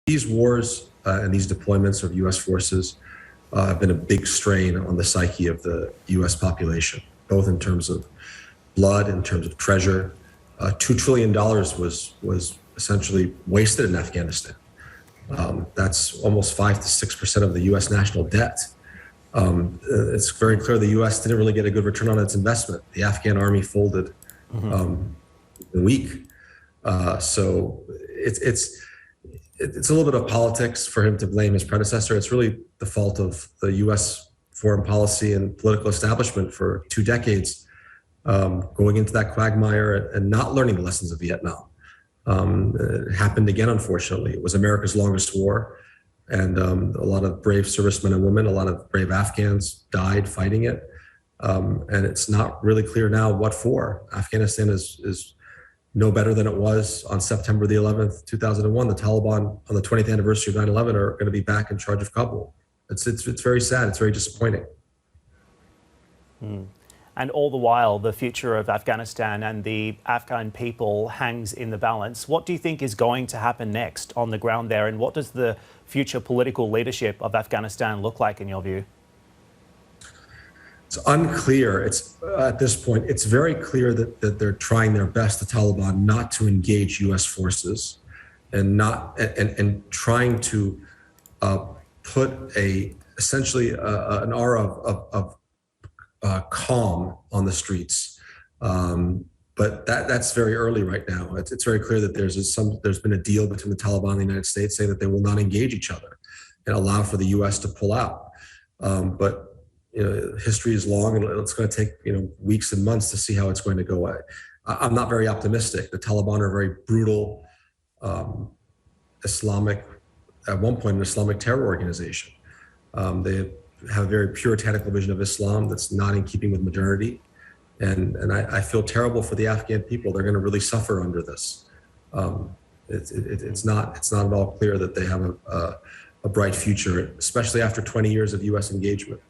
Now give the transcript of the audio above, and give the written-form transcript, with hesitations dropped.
These wars and these deployments of U.S. forces have been a big strain on the psyche of the U.S. population, both in terms of blood, in terms of treasure. $2 trillion was essentially wasted in Afghanistan. That's almost 5 to 6% of the U.S. national debt. It's very clear the U.S. didn't really get a good return on its investment. The Afghan army folded in a week. So it's a little bit of politics for him to blame his predecessor. It's really the fault of the U.S. foreign policy and political establishment for 2 decades, going into that quagmire and not learning the lessons of Vietnam. It happened again, unfortunately. It was America's longest war, and a lot of brave servicemen and women, a lot of brave Afghans died fighting it. And it's not really clear now what for. Afghanistan is no better than it was on September the 11th, 2001. The Taliban on the 20th anniversary of 9/11 are going to be back in charge of Kabul. It's very sad. It's very disappointing. And all the while, the future of Afghanistan and the Afghan people hangs in the balance. What do you think is going to happen next on the ground there? And what does the future political leadership of Afghanistan look like in your view? It's unclear. At this point, it's very clear that they're trying their best, the Taliban, not to engage U.S. forces and trying to put essentially an aura of calm on the streets. But that's very early right now. It's very clear that there's been a deal between the Taliban and the United States saying that they will not engage each other and allow for the U.S. to pull out. But history is long, and it's going to take weeks and months to see how it's going to go. I'm not very optimistic. The Taliban are very brutal, Islamic, at one point an Islamic terror organization. They have a very puritanical vision of Islam that's not in keeping with modernity, and I feel terrible for the Afghan people. They're going to really suffer under this. It's not at all clear that they have a bright future, especially after 20 years of U.S. engagement.